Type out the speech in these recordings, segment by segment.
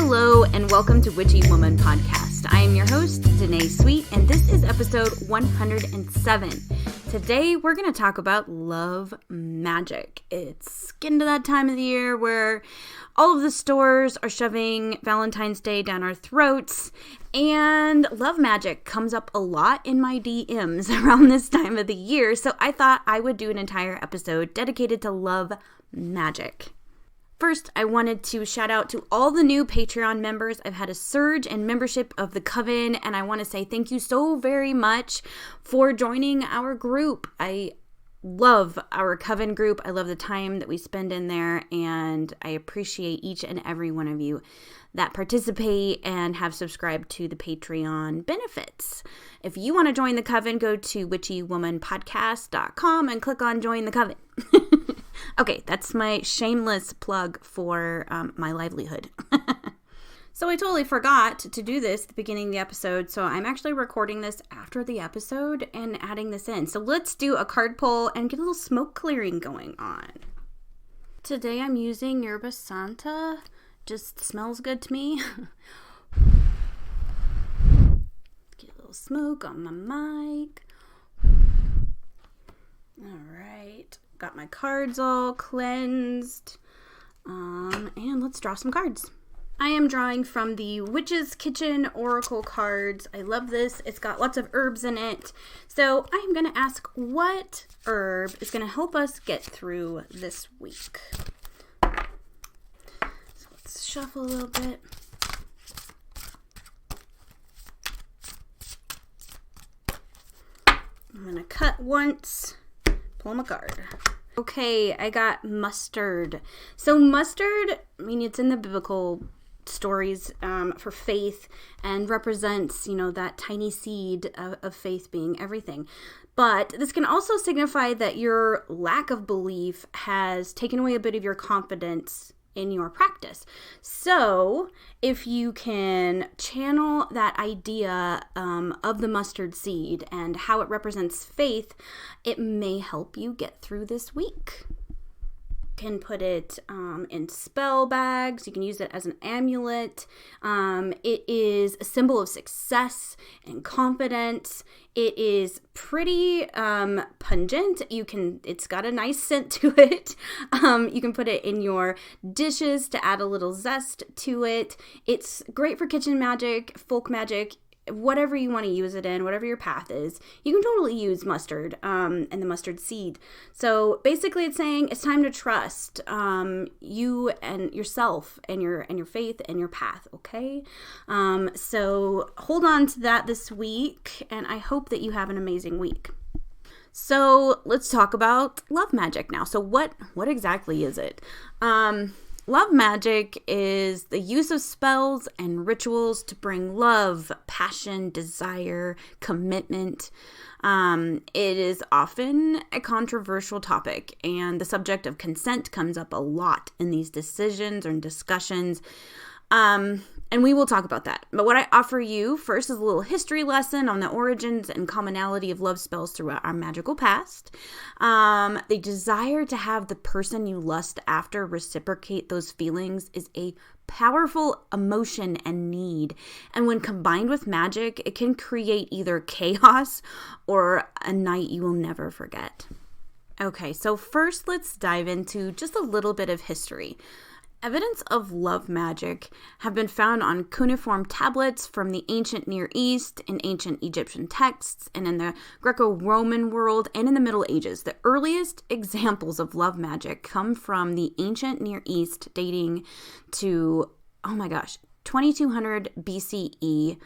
Hello and welcome to Witchy Woman Podcast. I am your host, DaNae Sweet, and this is episode 107. Today we're going to talk about love magic. It's getting to that time of the year where all of the stores are shoving Valentine's Day down our throats, and love magic comes up a lot in my DMs around this time of the year, so I thought I would do an entire episode dedicated to love magic. First, I wanted to shout out to all the new Patreon members. I've had a surge in membership of the Coven, and I want to say thank you so very much for joining our group. I love our Coven group. I love the time that we spend in there, and I appreciate each and every one of you that participate and have subscribed to the Patreon benefits. If you want to join the Coven, go to witchywomanpodcast.com and click on Join the Coven. Okay, that's my shameless plug for my livelihood. So I totally forgot to do this at the beginning of the episode, so I'm actually recording this after the episode and adding this in. So let's do a card pull and get a little smoke clearing going on. Today I'm using Yerba Santa. Just smells good to me. Get a little smoke on my mic. All right. Got my cards all cleansed. And let's draw some cards. I am drawing from the Witch's Kitchen Oracle cards. I love this. It's got lots of herbs in it. So I'm going to ask what herb is going to help us get through this week. So let's shuffle a little bit. I'm going to cut once. Pull them a card. Okay, I got mustard. So mustard, I mean, it's in the biblical stories for faith and represents, that tiny seed of faith being everything. But this can also signify that your lack of belief has taken away a bit of your confidence in your practice. So if you can channel that idea of the mustard seed and how it represents faith, it may help you get through this week. You can put it in spell bags. You can use it as an amulet. It is a symbol of success and confidence. It is pretty pungent. It's got a nice scent to it. You can put it in your dishes to add a little zest to it. It's great for kitchen magic, folk magic, whatever you want to use it in, whatever your path is. You can totally use mustard and the mustard seed. So basically it's saying it's time to trust you and yourself and your faith and your path, okay? So hold on to that this week, and I hope that you have an amazing week. So let's talk about love magic now. So what exactly is it? Love magic is the use of spells and rituals to bring love, passion, desire, commitment. It is often a controversial topic, and the subject of consent comes up a lot in these decisions and discussions. And we will talk about that. But what I offer you first is a little history lesson on the origins and commonality of love spells throughout our magical past. The desire to have the person you lust after reciprocate those feelings is a powerful emotion and need. And when combined with magic, it can create either chaos or a night you will never forget. Okay, so first let's dive into just a little bit of history. Evidence of love magic have been found on cuneiform tablets from the ancient Near East, in ancient Egyptian texts, and in the Greco-Roman world, and in the Middle Ages. The earliest examples of love magic come from the ancient Near East, dating to, 2200 BCE.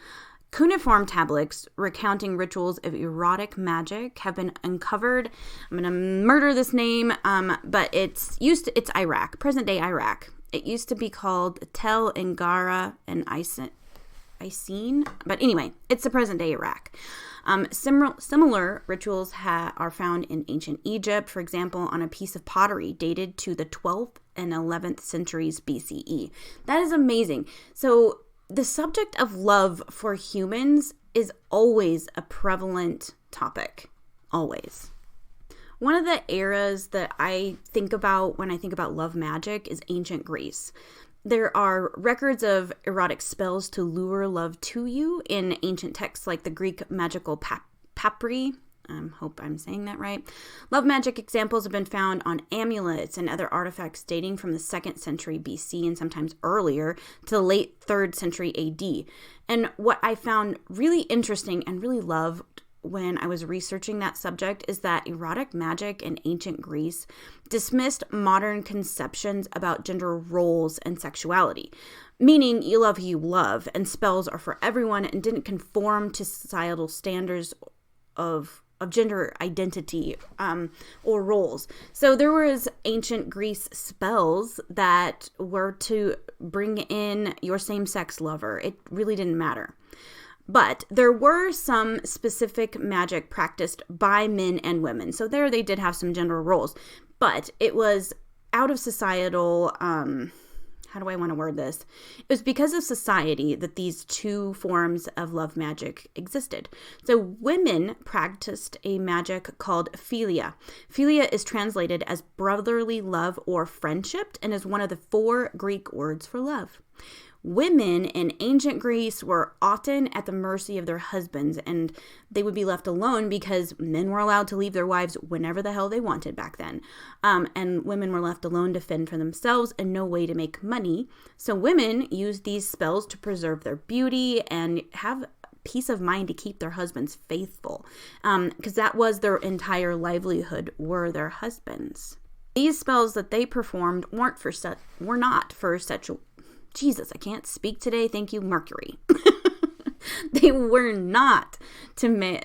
Cuneiform tablets recounting rituals of erotic magic have been uncovered. I'm going to murder this name, but it's Iraq, present-day Iraq. It used to be called Tel Ngara and Icene, but anyway, it's the present-day Iraq. Similar rituals are found in ancient Egypt, for example, on a piece of pottery dated to the 12th and 11th centuries BCE. That is amazing. So the subject of love for humans is always a prevalent topic. Always. One of the eras that I think about when I think about love magic is ancient Greece. There are records of erotic spells to lure love to you in ancient texts like the Greek magical papyri. Hope I'm saying that right. Love magic examples have been found on amulets and other artifacts dating from the 2nd century BC and sometimes earlier to the late 3rd century AD. And what I found really interesting and really loved when I was researching that subject is that erotic magic in ancient Greece dismissed modern conceptions about gender roles and sexuality, meaning you love who you love, and spells are for everyone and didn't conform to societal standards of gender identity or roles. So there was ancient Greece spells that were to bring in your same-sex lover. It really didn't matter. But there were some specific magic practiced by men and women. So there they did have some gender roles. But it was out of societal, how do I want to word this? It was because of society that these two forms of love magic existed. So women practiced a magic called philia. Philia is translated as brotherly love or friendship and is one of the 4 Greek words for love. Women in ancient Greece were often at the mercy of their husbands, and they would be left alone because men were allowed to leave their wives whenever the hell they wanted back then. And women were left alone to fend for themselves and no way to make money. So women used these spells to preserve their beauty and have peace of mind to keep their husbands faithful, because that was their entire livelihood, were their husbands. These spells that they performed were not for sexual. Jesus, I can't speak today. Thank you, Mercury. They were not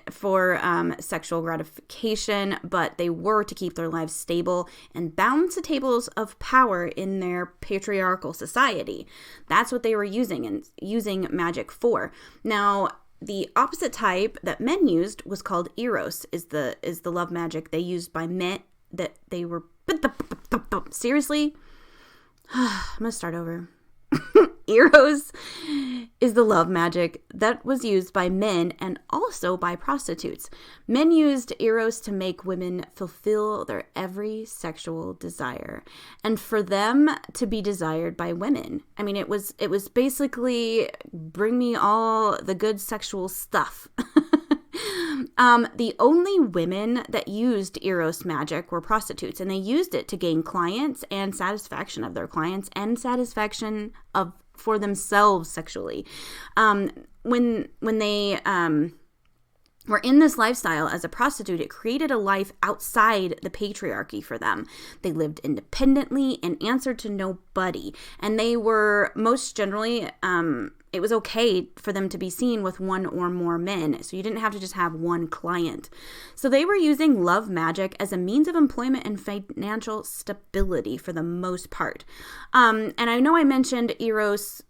for sexual gratification, but they were to keep their lives stable and balance the tables of power in their patriarchal society. That's what they were using magic for. Now, the opposite type that men used was called eros, is the love magic they used by men that they were. Seriously? I'm gonna start over. Eros is the love magic that was used by men and also by prostitutes. Men used Eros to make women fulfill their every sexual desire and for them to be desired by women. I mean, it was basically bring me all the good sexual stuff. The only women that used Eros magic were prostitutes, and they used it to gain clients and satisfaction of their clients and satisfaction for themselves sexually. When they were in this lifestyle as a prostitute, it created a life outside the patriarchy for them. They lived independently and answered to nobody, and they were most generally it was okay for them to be seen with one or more men. So you didn't have to just have one client. So they were using love magic as a means of employment and financial stability for the most part. And I know I mentioned Eros,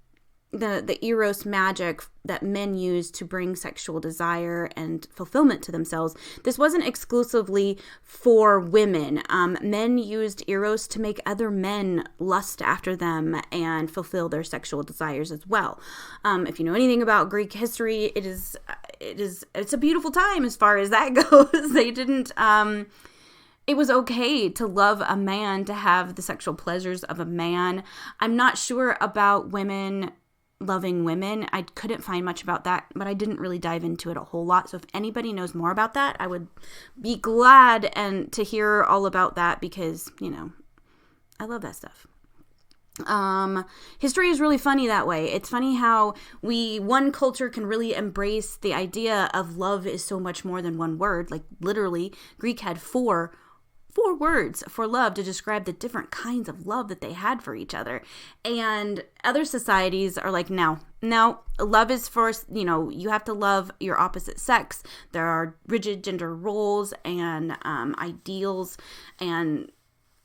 the Eros magic that men use to bring sexual desire and fulfillment to themselves. This wasn't exclusively for women. Men used Eros to make other men lust after them and fulfill their sexual desires as well. If you know anything about Greek history, it's a beautiful time as far as that goes. They didn't. It was okay to love a man, to have the sexual pleasures of a man. I'm not sure about women loving women. I couldn't find much about that, but I didn't really dive into it a whole lot. So if anybody knows more about that, I would be glad to hear all about that because, I love that stuff. History is really funny that way. It's funny how one culture can really embrace the idea of love is so much more than one word. Like literally, Greek had four words for love to describe the different kinds of love that they had for each other. And other societies are like, no, love is first, you have to love your opposite sex. There are rigid gender roles and ideals. And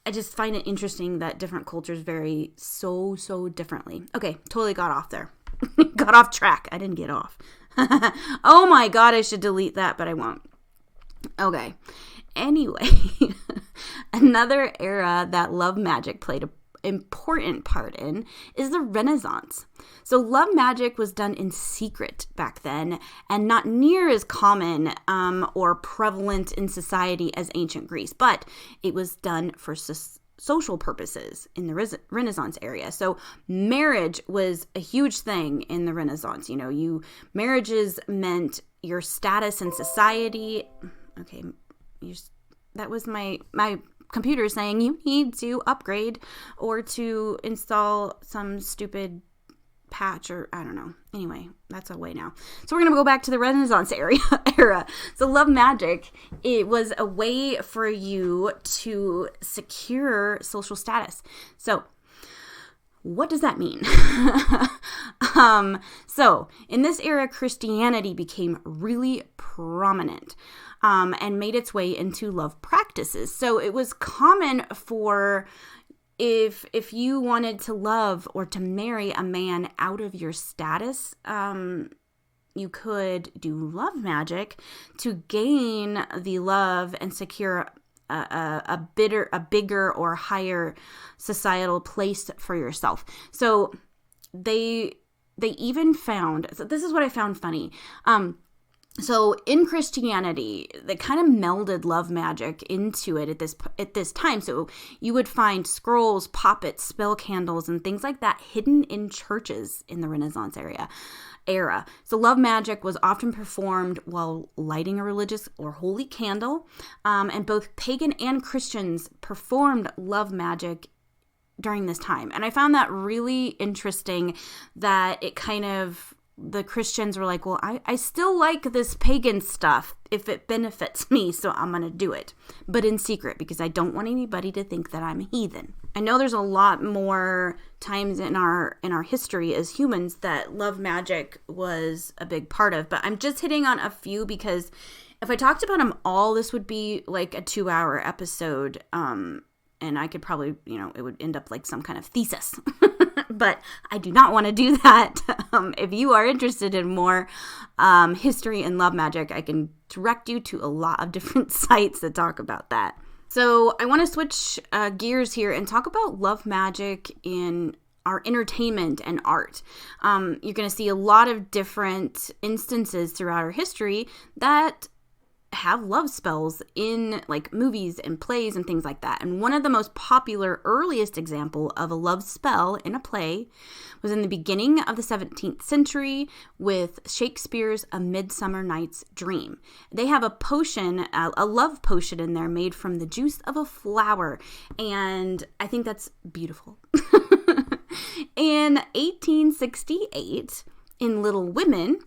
I just find it interesting that different cultures vary so differently. Okay, totally got off there. Got off track. I didn't get off. Oh my God, I should delete that, but I won't. Okay. Anyway, another era that love magic played an important part in is the Renaissance. So love magic was done in secret back then and not near as common or prevalent in society as ancient Greece, but it was done for social purposes in the Renaissance area. So marriage was a huge thing in the Renaissance. Marriages meant your status in society. Okay, that was my computer saying you need to upgrade or to install some stupid patch, or I don't know. Anyway, that's away now. So we're going to go back to the Renaissance era. So love magic, it was a way for you to secure social status. So what does that mean? So in this era, Christianity became really prominent and made its way into love practices. So it was common for if you wanted to love or to marry a man out of your status, you could do love magic to gain the love and secure a bigger or higher societal place for yourself. So they even found, so this is what I found funny. So in Christianity, they kind of melded love magic into it at this time. So you would find scrolls, poppets, spell candles, and things like that hidden in churches in the Renaissance era. So love magic was often performed while lighting a religious or holy candle, and both pagan and Christians performed love magic during this time. And I found that really interesting that it kind of, the Christians were like, well, I still like this pagan stuff if it benefits me, so I'm going to do it. But in secret, because I don't want anybody to think that I'm a heathen. I know there's a lot more times in our history as humans that love magic was a big part of, but I'm just hitting on a few because if I talked about them all, this would be like a 2-hour episode, and I could probably, it would end up like some kind of thesis. But I do not want to do that. If you are interested in more history and love magic, I can direct you to a lot of different sites that talk about that. So I want to switch gears here and talk about love magic in our entertainment and art. You're going to see a lot of different instances throughout our history that have love spells in like movies and plays and things like that. And one of the most popular earliest example of a love spell in a play was in the beginning of the 17th century with Shakespeare's A Midsummer Night's Dream. They have a potion, a love potion in there made from the juice of a flower. And I think that's beautiful. In 1868, in Little Women,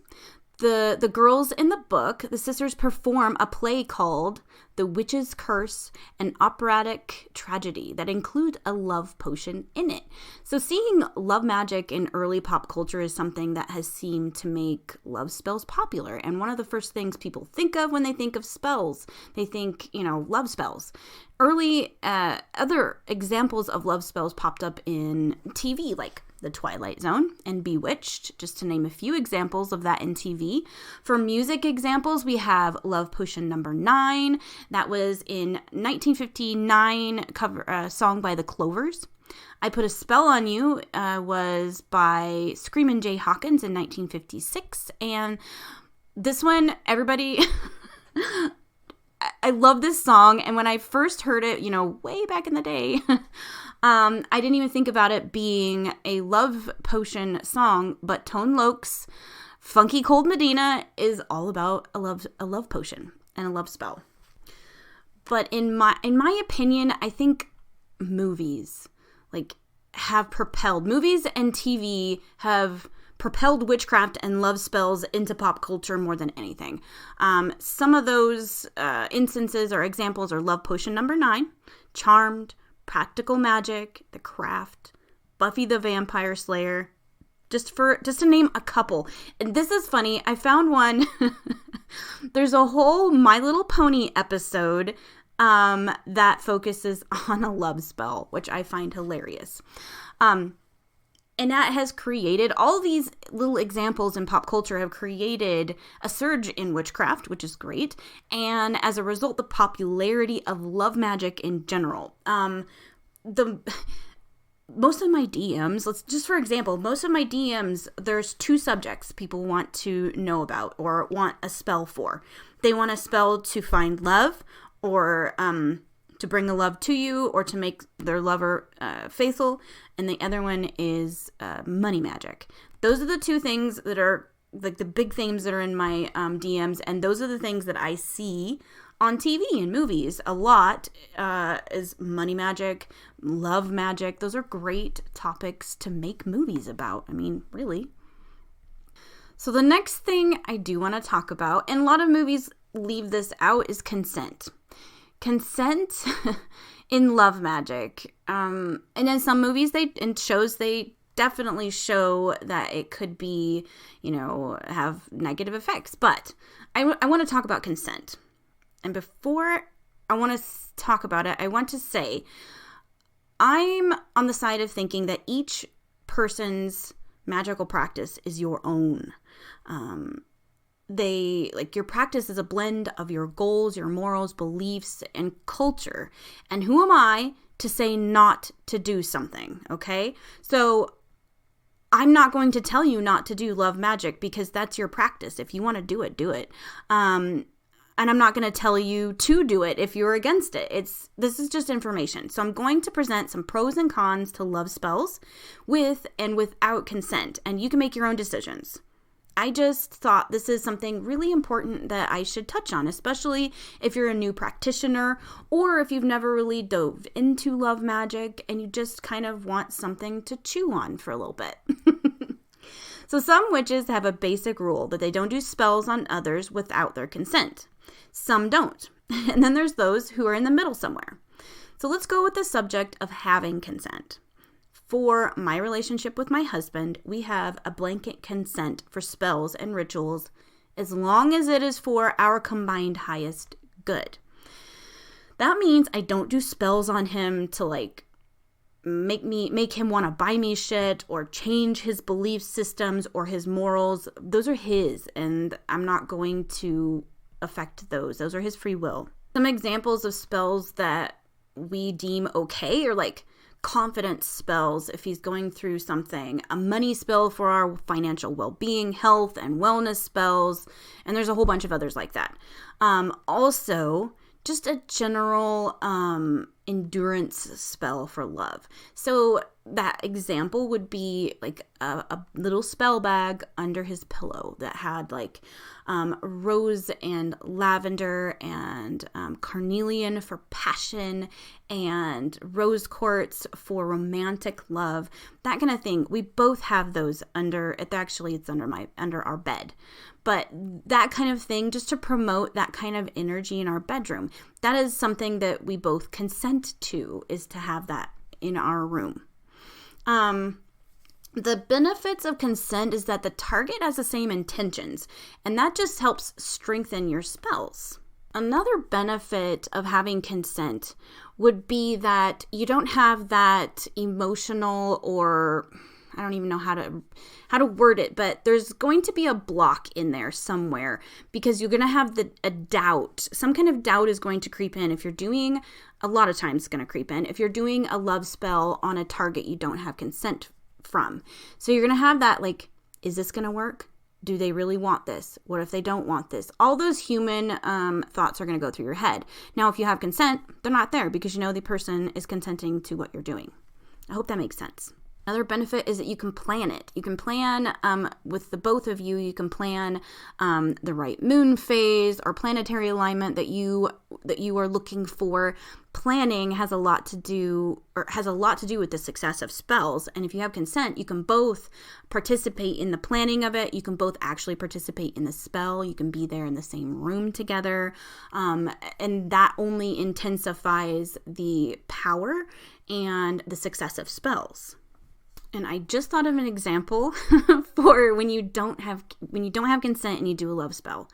the girls in the book, the sisters perform a play called The Witch's Curse, an operatic tragedy that includes a love potion in it. So seeing love magic in early pop culture is something that has seemed to make love spells popular. And one of the first things people think of when they think of spells, they think, love spells. Early other examples of love spells popped up in TV, like The Twilight Zone and Bewitched, just to name a few examples of that in TV. For music examples, we have Love Potion Number 9. That was in 1959, song by the Clovers. I Put a Spell on You was by Screamin' Jay Hawkins in 1956. And this one, everybody... I love this song, and when I first heard it, way back in the day, I didn't even think about it being a love potion song, but Tone Loc's Funky Cold Medina is all about a love potion and a love spell. But in my opinion, I think movies and TV have propelled witchcraft and love spells into pop culture more than anything. Some of those instances or examples are Love Potion Number 9, Charmed, Practical Magic, The Craft, Buffy the Vampire Slayer, just to name a couple. And this is funny. I found one. There's a whole My Little Pony episode that focuses on a love spell, which I find hilarious. And that has created, all these little examples in pop culture have created a surge in witchcraft, which is great. And as a result, the popularity of love magic in general. Most of my DMs, most of my DMs, there's 2 subjects people want to know about or want a spell for. They want a spell to find love or to bring a love to you or to make their lover faithful. And the other one is money magic. Those are the two things that are like the big themes that are in my DMs. And those are the things that I see on TV and movies a lot, is money magic, love magic. Those are great topics to make movies about. I mean, really. So the next thing I do want to talk about, and a lot of movies leave this out, is consent. Consent in love magic. And in some movies and shows, they definitely show that it could be, have negative effects. But I want to talk about consent. And before I want to talk about it, I want to say I'm on the side of thinking that each person's magical practice is your own. Your practice is a blend of your goals, your morals, beliefs, and culture. And who am I to say not to do something? Okay. So I'm not going to tell you not to do love magic because that's your practice. If you want to do it, do it. And I'm not going to tell you to do it if you're against it. This is just information. So I'm going to present some pros and cons to love spells with and without consent. And you can make your own decisions. I just thought this is something really important that I should touch on, especially if you're a new practitioner or if you've never really dove into love magic and you just kind of want something to chew on for a little bit. So some witches have a basic rule that they don't do spells on others without their consent. Some don't. And then there's those who are in the middle somewhere. So let's go with the subject of having consent. For my relationship with my husband, we have a blanket consent for spells and rituals as long as it is for our combined highest good. That means I don't do spells on him to make him want to buy me shit or change his belief systems or his morals. Those are his, and I'm not going to affect those. Those are his free will. Some examples of spells that we deem okay are like confidence spells if he's going through something, a money spell for our financial well-being, health and wellness spells, and there's a whole bunch of others like that. Also, just a general endurance spell for love. So that example would be like a little spell bag under his pillow that had rose and lavender and carnelian for passion and rose quartz for romantic love, that kind of thing. We both have those it's under our bed. But that kind of thing, just to promote that kind of energy in our bedroom, that is something that we both consent to, is to have that in our room. The benefits of consent is that the target has the same intentions, and that just helps strengthen your spells. Another benefit of having consent would be that you don't have that emotional, or I don't even know how to word it, but there's going to be a block in there somewhere because you're going to have a doubt. Some kind of doubt is going to creep in. If you're doing, a lot of times it's going to creep in, if you're doing a love spell on a target you don't have consent from. So you're going to have that, is this going to work? Do they really want this? What if they don't want this? All those human thoughts are going to go through your head. Now, if you have consent, they're not there because you know the person is consenting to what you're doing. I hope that makes sense. Another benefit is that you can plan it. You can plan with the both of you. You can plan the right moon phase or planetary alignment that you are looking for. Planning has a lot to do with the success of spells. And if you have consent, you can both participate in the planning of it. You can both actually participate in the spell. You can be there in the same room together, and that only intensifies the power and the success of spells. And I just thought of an example for when you don't have consent and you do a love spell.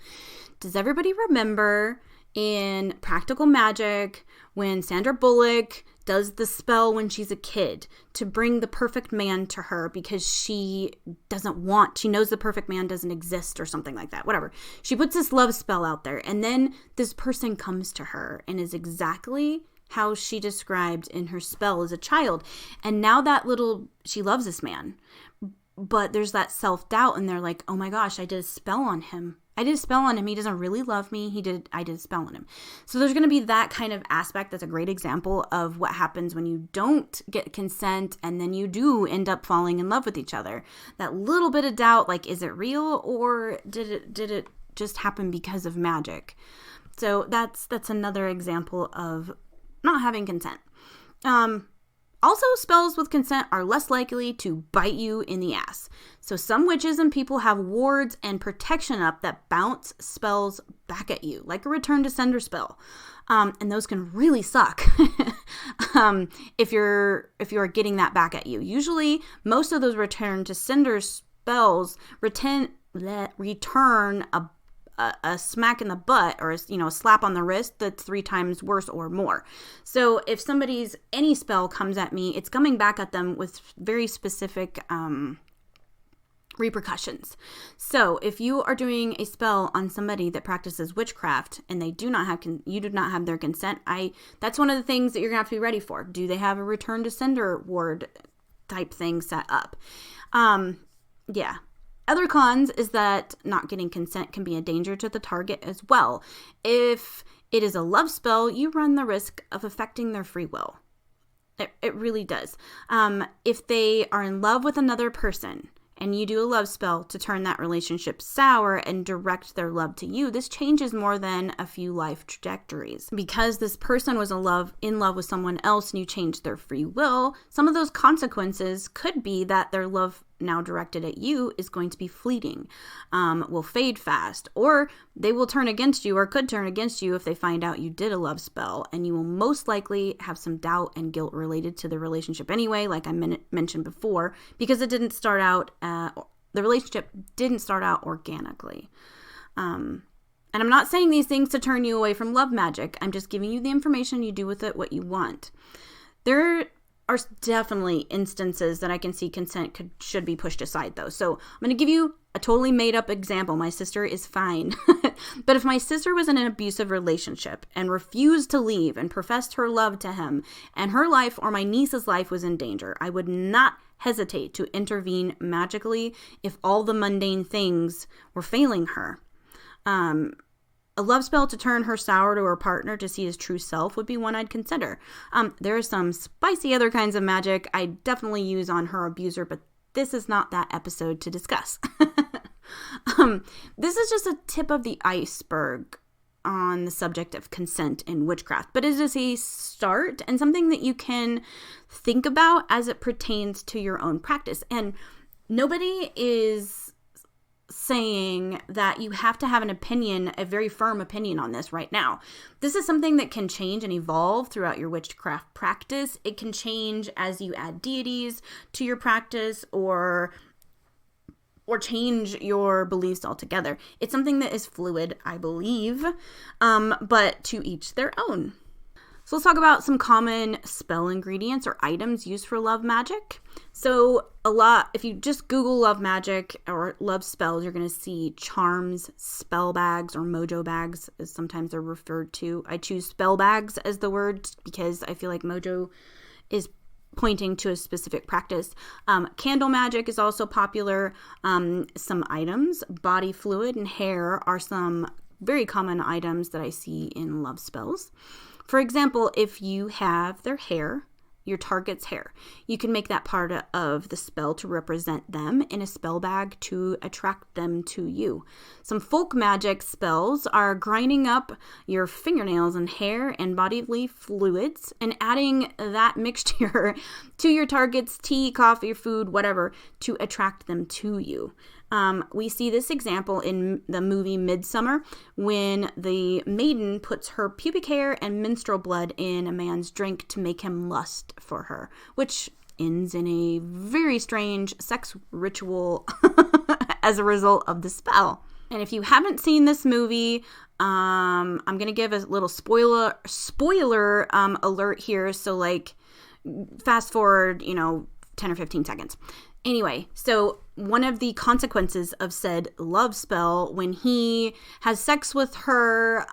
Does everybody remember in Practical Magic when Sandra Bullock does the spell when she's a kid to bring the perfect man to her because she knows the perfect man doesn't exist or something like that, whatever. She puts this love spell out there and then this person comes to her and is exactly how she described in her spell as a child. And now she loves this man, but there's that self-doubt and they're like, oh my gosh, I did a spell on him I did a spell on him. He doesn't really love me. I did a spell on him. So there's going to be that kind of aspect. That's a great example of what happens when you don't get consent and then you do end up falling in love with each other. That little bit of doubt, like, is it real or did it just happen because of magic? So that's another example of not having consent. Also, spells with consent are less likely to bite you in the ass. So some witches and people have wards and protection up that bounce spells back at you, like a return to sender spell. And those can really suck if you're getting that back at you. Usually, most of those return to sender spells return a smack in the butt or a slap on the wrist that's 3 times worse or more. So if any spell comes at me, it's coming back at them with very specific repercussions. So if you are doing a spell on somebody that practices witchcraft and you do not have their consent, that's one of the things that you're gonna have to be ready for. Do they have a return to sender ward type thing set up? Yeah. Other cons is that not getting consent can be a danger to the target as well. If it is a love spell, you run the risk of affecting their free will. It really does. If they are in love with another person and you do a love spell to turn that relationship sour and direct their love to you, this changes more than a few life trajectories. Because this person was in love with someone else and you changed their free will, some of those consequences could be that their love now directed at you is going to be fleeting, will fade fast, or they will turn against you or could turn against you if they find out you did a love spell, and you will most likely have some doubt and guilt related to the relationship anyway, like I mentioned before, because it didn't start out, the relationship didn't start out organically. And I'm not saying these things to turn you away from love magic. I'm just giving you the information. You do with it what you want. There are definitely instances that I can see consent should be pushed aside, though. So I'm going to give you a totally made up example. My sister is fine. But if my sister was in an abusive relationship and refused to leave and professed her love to him, and her life or my niece's life was in danger, I would not hesitate to intervene magically if all the mundane things were failing her. A love spell to turn her sour to her partner to see his true self would be one I'd consider. There are some spicy other kinds of magic I definitely use on her abuser, but this is not that episode to discuss. This is just a tip of the iceberg on the subject of consent in witchcraft, but it is a start and something that you can think about as it pertains to your own practice. And nobody is saying that you have to have an opinion, a very firm opinion on this right now. This is something that can change and evolve throughout your witchcraft practice. It can change as you add deities to your practice or change your beliefs altogether. It's something that is fluid, I believe, but to each their own. So let's talk about some common spell ingredients or items used for love magic. So if you just Google love magic or love spells, you're going to see charms, spell bags, or mojo bags, as sometimes they're referred to. I choose spell bags as the word because I feel like mojo is pointing to a specific practice. Candle magic is also popular. Some items, body fluid and hair are some very common items that I see in love spells. For example, if you have their hair, your target's hair, you can make that part of the spell to represent them in a spell bag to attract them to you. Some folk magic spells are grinding up your fingernails and hair and bodily fluids and adding that mixture to your target's tea, coffee, food, whatever, to attract them to you. We see this example in the movie Midsummer when the maiden puts her pubic hair and menstrual blood in a man's drink to make him lust for her, which ends in a very strange sex ritual as a result of the spell. And if you haven't seen this movie, I'm going to give a little spoiler alert here. So fast forward, 10 or 15 seconds. Anyway, so one of the consequences of said love spell, when he has sex with her,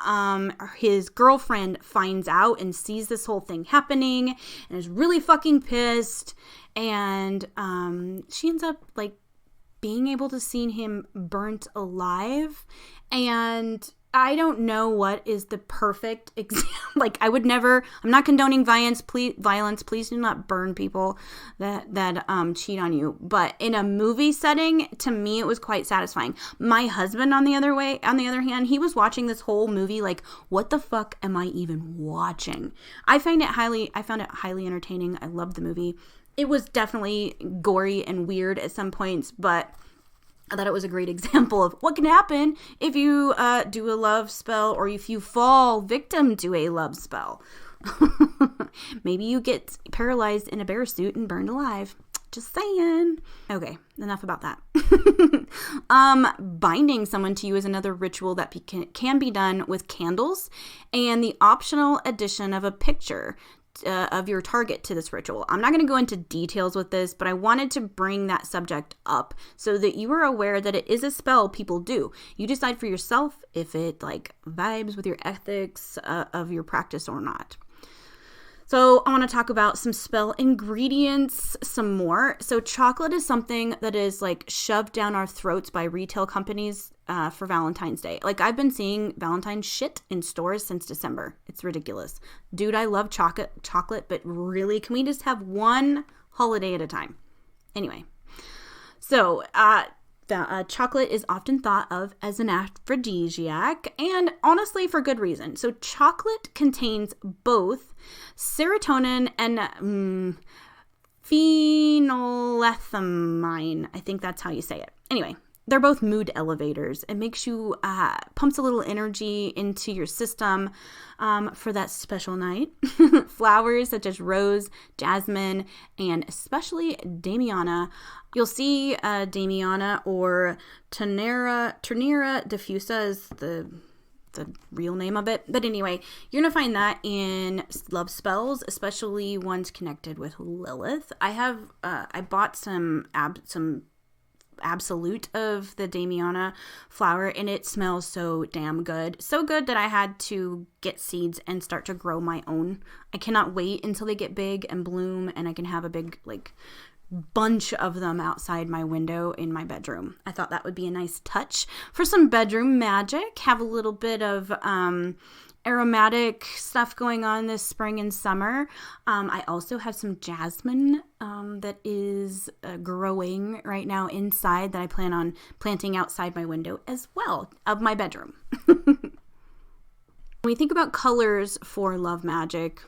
his girlfriend finds out and sees this whole thing happening and is really fucking pissed. And she ends up being able to see him burnt alive. And I don't know what is the perfect example. Like, I'm not condoning violence. Please do not burn people that cheat on you. But in a movie setting, to me, it was quite satisfying. My husband, on the other hand, he was watching this whole movie like, what the fuck am I even watching? I found it highly entertaining. I loved the movie. It was definitely gory and weird at some points, but I thought it was a great example of what can happen if you do a love spell, or if you fall victim to a love spell. Maybe you get paralyzed in a bear suit and burned alive. Just saying. Okay, enough about that. Binding someone to you is another ritual that can be done with candles and the optional addition of a picture of your target to this ritual. I'm not going to go into details with this, but I wanted to bring that subject up so that you are aware that it is a spell people do. You decide for yourself if it like vibes with your ethics of your practice or not. So I want to talk about some spell ingredients some more. So chocolate is something that is like shoved down our throats by retail companies for Valentine's Day. Like, I've been seeing Valentine's shit in stores since December. It's ridiculous. Dude, I love chocolate, but really, can we just have one holiday at a time? Anyway, so chocolate is often thought of as an aphrodisiac, and honestly for good reason. So chocolate contains both serotonin and phenylethylamine. I think that's how you say it. Anyway, they're both mood elevators. It makes you, pumps a little energy into your system for that special night. Flowers such as rose, jasmine, and especially Damiana. You'll see Damiana or Ternera diffusa is the real name of it. But anyway, you're going to find that in love spells, especially ones connected with Lilith. I bought some absolute of the Damiana flower, and it smells so damn good. So good that I had to get seeds and start to grow my own. I cannot wait until they get big and bloom and I can have a big like bunch of them outside my window in my bedroom. I thought that would be a nice touch for some bedroom magic. Have a little bit of aromatic stuff going on this spring and summer. I also have some jasmine that is growing right now inside that I plan on planting outside my window as well of my bedroom. When we think about colors for love magic,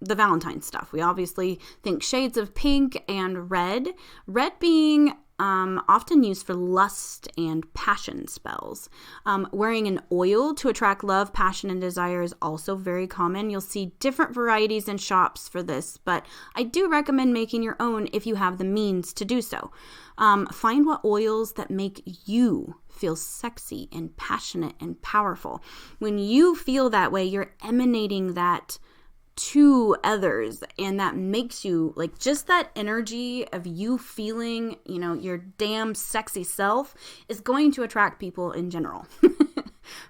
the Valentine stuff, we obviously think shades of pink and red. Red being often used for lust and passion spells. Wearing an oil to attract love, passion, and desire is also very common. You'll see different varieties in shops for this, but I do recommend making your own if you have the means to do so. Find what oils that make you feel sexy and passionate and powerful. When you feel that way, you're emanating that to others, and that makes you like just that energy of you feeling, your damn sexy self is going to attract people in general.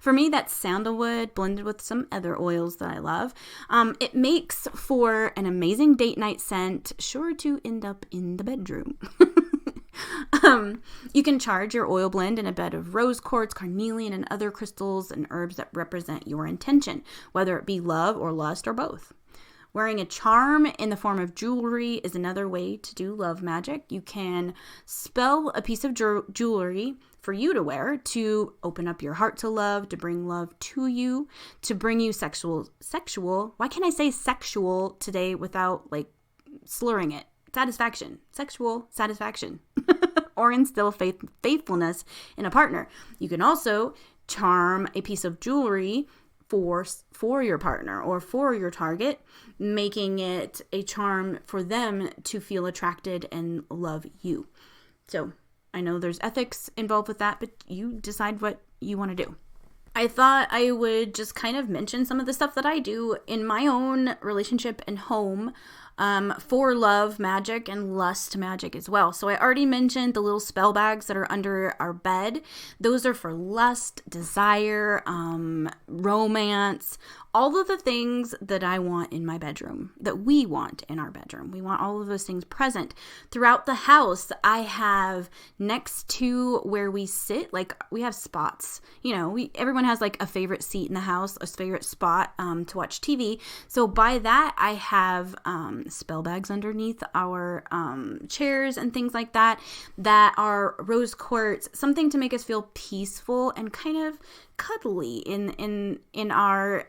For me, that's sandalwood blended with some other oils that I love. It makes for an amazing date night scent, sure to end up in the bedroom. You can charge your oil blend in a bed of rose quartz, carnelian, and other crystals and herbs that represent your intention, whether it be love or lust or both. Wearing a charm in the form of jewelry is another way to do love magic. You can spell a piece of jewelry for you to wear to open up your heart to love, to bring love to you, to bring you sexual, why can't I say sexual today without like slurring it? Sexual satisfaction, or instill faithfulness in a partner. You can also charm a piece of jewelry for your partner or for your target, making it a charm for them to feel attracted and love you. So I know there's ethics involved with that, but you decide what you want to do. I thought I would just kind of mention some of the stuff that I do in my own relationship and home. for love magic and lust magic as well. So I already mentioned the little spell bags that are under our bed. Those are for lust, desire, romance, all of the things that I want in my bedroom, that we want in our bedroom. We want all of those things present throughout the house. I have next to where we sit, like we have spots, everyone has like a favorite seat in the house, a favorite spot to watch TV. So by that, I have spell bags underneath our chairs and things like that are rose quartz, something to make us feel peaceful and kind of cuddly in our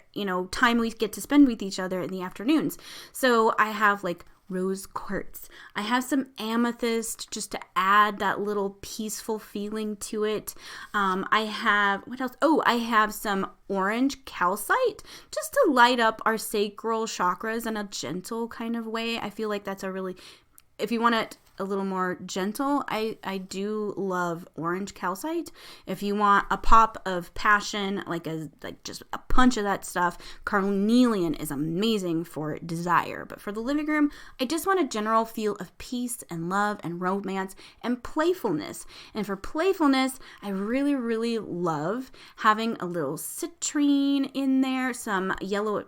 time we get to spend with each other in the afternoons. So I have like rose quartz. I have some amethyst just to add that little peaceful feeling to it. I have, what else? Oh, I have some orange calcite just to light up our sacral chakras in a gentle kind of way. I feel like that's if you want it a little more gentle, I do love orange calcite. If you want a pop of passion, like just a punch of that stuff, carnelian is amazing for desire. But for the living room, I just want a general feel of peace and love and romance and playfulness. And for playfulness, I really, really love having a little citrine in there, some yellow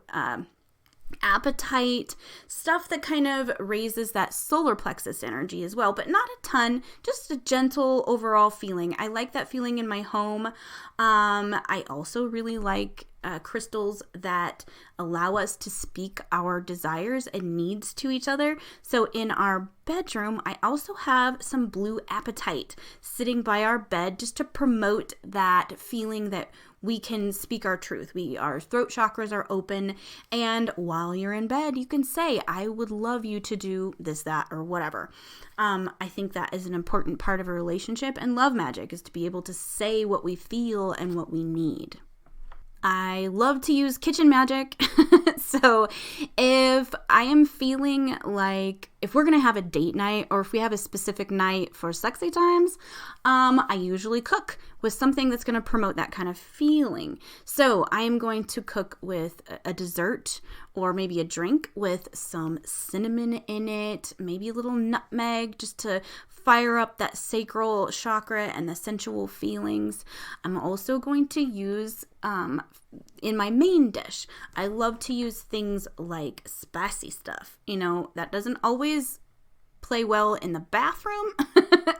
appetite, stuff that kind of raises that solar plexus energy as well, but not a ton, just a gentle overall feeling. I like that feeling in my home. I also really like crystals that allow us to speak our desires and needs to each other. So in our bedroom, I also have some blue apatite sitting by our bed just to promote that feeling that we can speak our truth. Our throat chakras are open, and while you're in bed, you can say, I would love you to do this, that, or whatever. I think that is an important part of a relationship, and love magic is to be able to say what we feel and what we need. I love to use kitchen magic. So if I am feeling like, if we're going to have a date night or if we have a specific night for sexy times, I usually cook with something that's going to promote that kind of feeling. So I am going to cook with a dessert or maybe a drink with some cinnamon in it, maybe a little nutmeg just to fire up that sacral chakra and the sensual feelings. I'm also going to use, in my main dish, I love to use things like spicy stuff. That doesn't always play well in the bathroom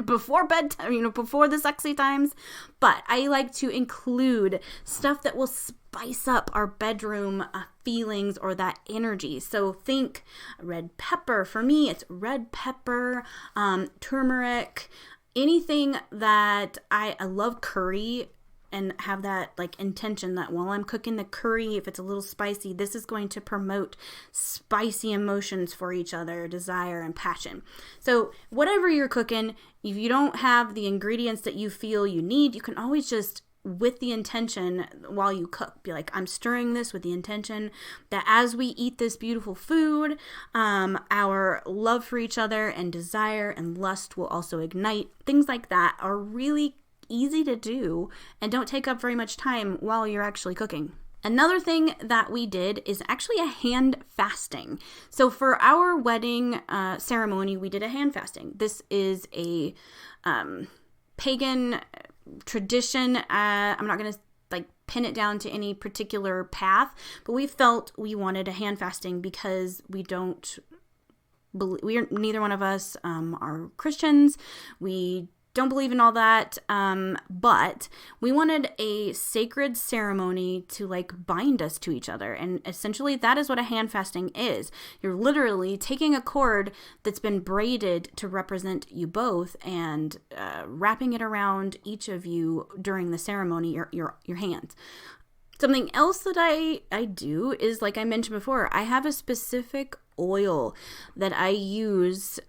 before bedtime, before the sexy times, but I like to include stuff that will spice up our bedroom feelings or that energy. So think red pepper. For me, it's red pepper, turmeric, anything that I love curry, and have that like intention that while I'm cooking the curry, if it's a little spicy, this is going to promote spicy emotions for each other, desire and passion. So whatever you're cooking, if you don't have the ingredients that you feel you need, you can always just, with the intention while you cook, be like, I'm stirring this with the intention that as we eat this beautiful food, our love for each other and desire and lust will also ignite. Things like that are really easy to do and don't take up very much time while you're actually cooking. Another thing that we did is actually a hand fasting. So for our wedding ceremony, we did a hand fasting. This is a pagan tradition. I'm not going to pin it down to any particular path, but we felt we wanted a hand fasting because neither one of us are Christians. We don't believe in all that, but we wanted a sacred ceremony to bind us to each other. And essentially that is what a hand fasting is. You're literally taking a cord that's been braided to represent you both and wrapping it around each of you during the ceremony, your hands. Something else that I do is, like I mentioned before, I have a specific oil that I use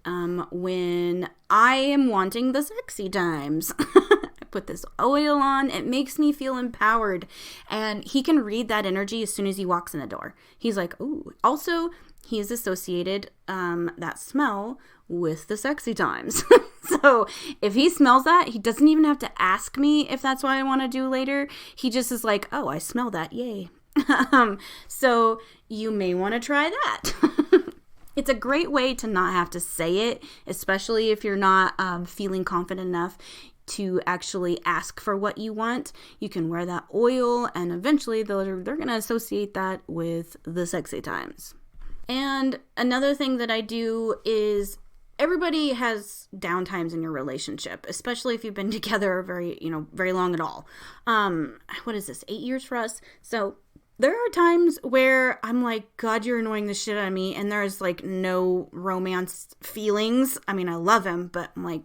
when I am wanting the sexy times. I put this oil on. It makes me feel empowered. And he can read that energy as soon as he walks in the door. He's like, ooh. Also, he is associated that smell with the sexy times. So if he smells that, he doesn't even have to ask me if that's what I want to do later. He just is like, oh, I smell that. Yay. So you may want to try that. It's a great way to not have to say it, especially if you're not feeling confident enough to actually ask for what you want. You can wear that oil, and eventually they're going to associate that with the sexy times. And another thing that I do is, everybody has down times in your relationship, especially if you've been together very long at all. What is this, 8 years for us? So there are times where I'm like, God, you're annoying the shit out of me, and there's like no romance feelings. I mean, I love him, but I'm like,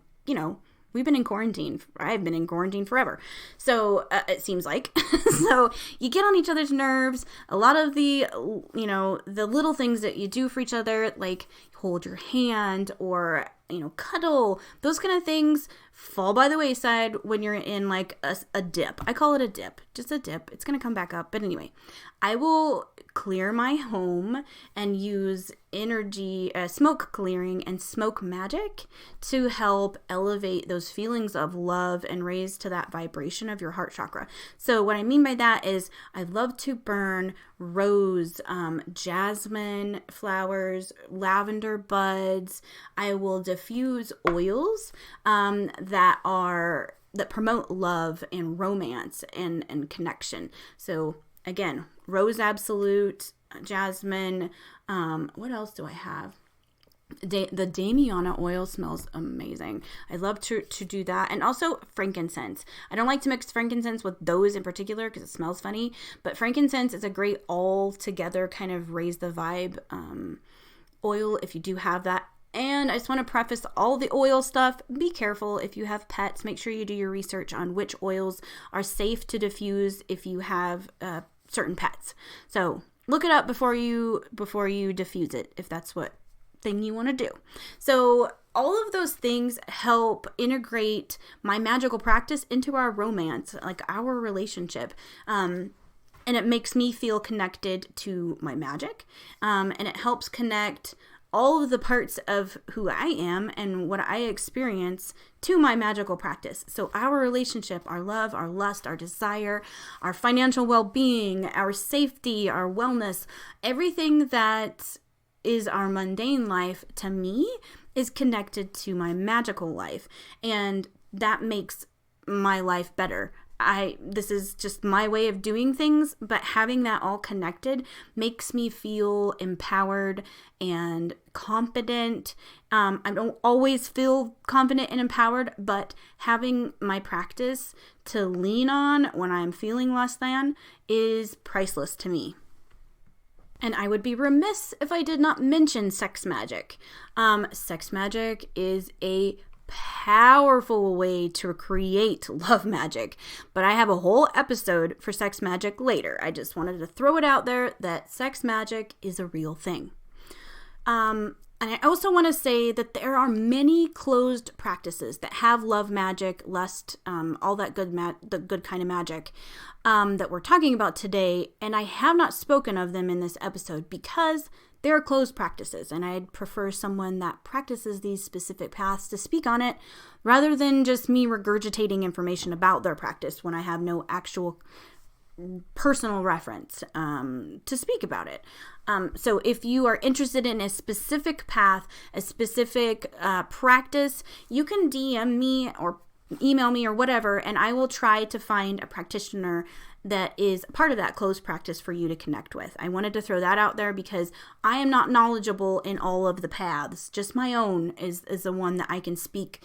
we've been in quarantine. I've been in quarantine forever. So it seems like. So you get on each other's nerves. A lot of the little things that you do for each other, like hold your hand or, cuddle, those kind of things fall by the wayside when you're in like a dip. I call it a dip, just a dip. It's going to come back up. But anyway, I will clear my home and use energy, smoke clearing and smoke magic to help elevate those feelings of love and raise to that vibration of your heart chakra. So what I mean by that is I love to burn rose, jasmine flowers, lavender buds. I will diffuse oils that promote love and romance and connection. So again, rose absolute, jasmine. What else do I have? The Damiana oil smells amazing. I love to do that. And also frankincense. I don't like to mix frankincense with those in particular because it smells funny. But frankincense is a great all together kind of raise the vibe oil if you do have that. And I just want to preface all the oil stuff. Be careful if you have pets. Make sure you do your research on which oils are safe to diffuse if you have certain pets. So look it up before you diffuse it, if that's what thing you want to do. So all of those things help integrate my magical practice into our romance, like our relationship. And it makes me feel connected to my magic. And it helps connect all of the parts of who I am and what I experience to my magical practice. So our relationship, our love, our lust, our desire, our financial well-being, our safety, our wellness, everything that is our mundane life to me is connected to my magical life. And that makes my life better. This is just my way of doing things, but having that all connected makes me feel empowered and confident. I don't always feel confident and empowered, but having my practice to lean on when I'm feeling less than is priceless to me. And I would be remiss if I did not mention sex magic. Sex magic is a powerful way to create love magic, but I have a whole episode for sex magic later. I just wanted to throw it out there that sex magic is a real thing. And I also want to say that there are many closed practices that have love magic, lust, all that the good kind of magic that we're talking about today, and I have not spoken of them in this episode because they are closed practices, and I'd prefer someone that practices these specific paths to speak on it rather than just me regurgitating information about their practice when I have no actual personal reference to speak about it. So if you are interested in a specific path, a specific practice, you can DM me or email me or whatever, and I will try to find a practitioner that is part of that closed practice for you to connect with. I wanted to throw that out there because I am not knowledgeable in all of the paths. Just my own is the one that I can speak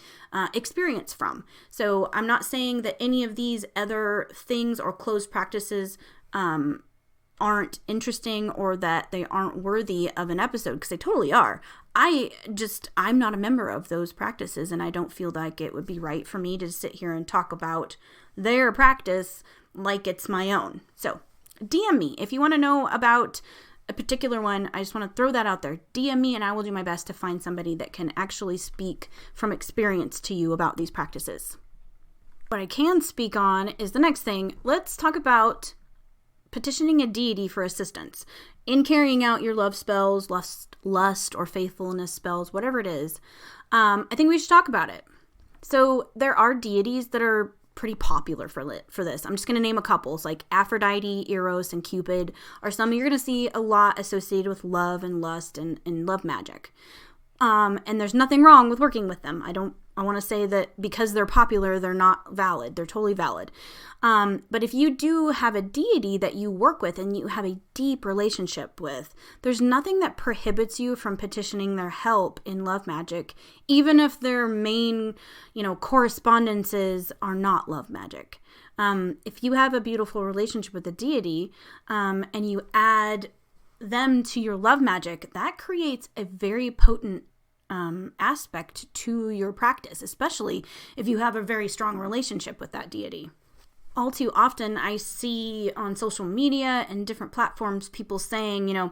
experience from. So I'm not saying that any of these other things or closed practices aren't interesting or that they aren't worthy of an episode, because they totally are. I'm not a member of those practices, and I don't feel like it would be right for me to sit here and talk about their practice like it's my own. So DM me if you want to know about a particular one. I just want to throw that out there. DM me and I will do my best to find somebody that can actually speak from experience to you about these practices. What I can speak on is the next thing. Let's talk about petitioning a deity for assistance in carrying out your love spells, lust or faithfulness spells, whatever it is. I think we should talk about it. So there are deities that are pretty popular for this. I'm just going to name a couple. It's like Aphrodite, Eros, and Cupid are some you're going to see a lot associated with love and lust and love magic. And there's nothing wrong with working with them. I want to say that because they're popular, they're not valid. They're totally valid. But if you do have a deity that you work with and you have a deep relationship with, there's nothing that prohibits you from petitioning their help in love magic, even if their main, correspondences are not love magic. If you have a beautiful relationship with a deity, and you add them to your love magic, that creates a very potent aspect to your practice, especially if you have a very strong relationship with that deity. All too often, I see on social media and different platforms people saying,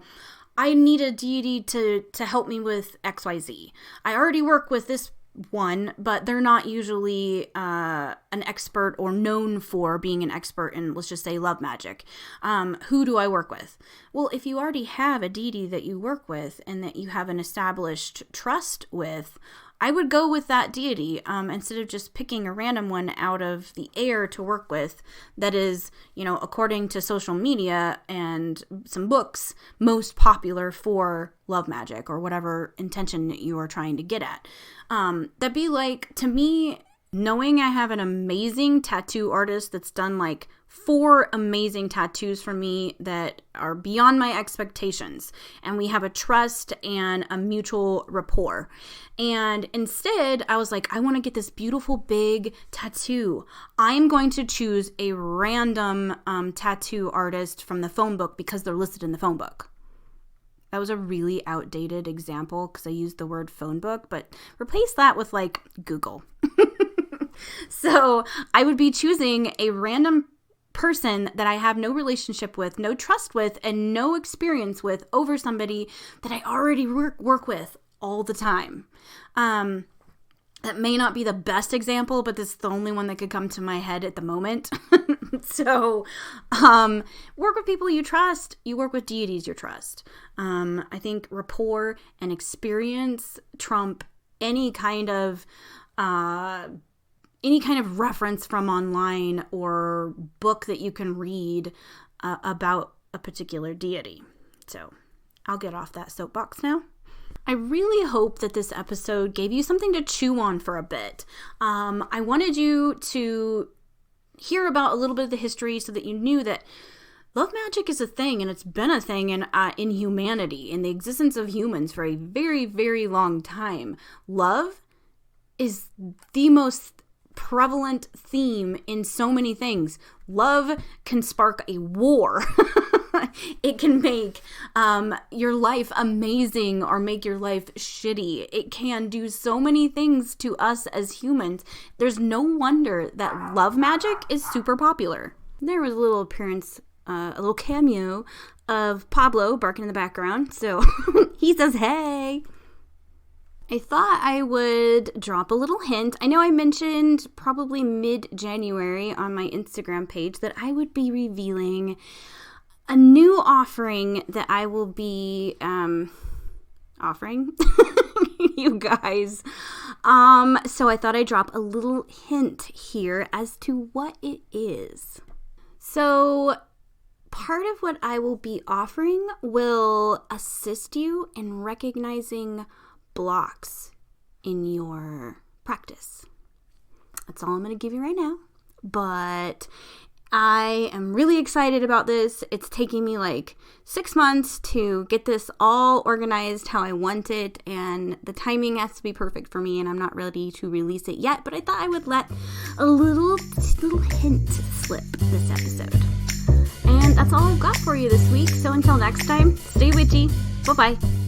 I need a deity to help me with XYZ. I already work with this one, but they're not usually an expert or known for being an expert in, let's just say, love magic. Who do I work with? Well, if you already have a deity that you work with and that you have an established trust with, I would go with that deity instead of just picking a random one out of the air to work with that is, according to social media and some books, most popular for love magic or whatever intention that you are trying to get at. That'd be like, to me, knowing I have an amazing tattoo artist that's done like 4 amazing tattoos for me that are beyond my expectations, and we have a trust and a mutual rapport. And instead, I was like, I want to get this beautiful big tattoo. I'm going to choose a random tattoo artist from the phone book because they're listed in the phone book. That was a really outdated example because I used the word phone book, but replace that with like Google. So I would be choosing a random person that I have no relationship with, no trust with, and no experience with over somebody that I already work with all the time. That may not be the best example, but this is the only one that could come to my head at the moment. So, work with people you trust. You work with deities you trust. I think rapport and experience trump any kind of reference from online or book that you can read about a particular deity. So, I'll get off that soapbox now. I really hope that this episode gave you something to chew on for a bit. I wanted you to hear about a little bit of the history so that you knew that love magic is a thing, and it's been a thing in humanity, in the existence of humans for a very, very long time. Love is the most prevalent theme in so many things. Love can spark a war. It can make your life amazing or make your life shitty. It can do so many things to us as humans. There's no wonder that love magic is super popular. There was a little appearance, a little cameo of Pablo barking in the background. So he says, hey. I thought I would drop a little hint. I know I mentioned probably mid-January on my Instagram page that I would be revealing a new offering that I will be offering you guys. So I thought I'd drop a little hint here as to what it is. So part of what I will be offering will assist you in recognizing blocks in your practice. That's all I'm going to give you right now. But I am really excited about this. It's taking me like 6 months to get this all organized how I want it, and the timing has to be perfect for me, and I'm not ready to release it yet, but I thought I would let a little hint slip this episode. And that's all I've got for you this week. So until next time, stay witchy. Bye-bye.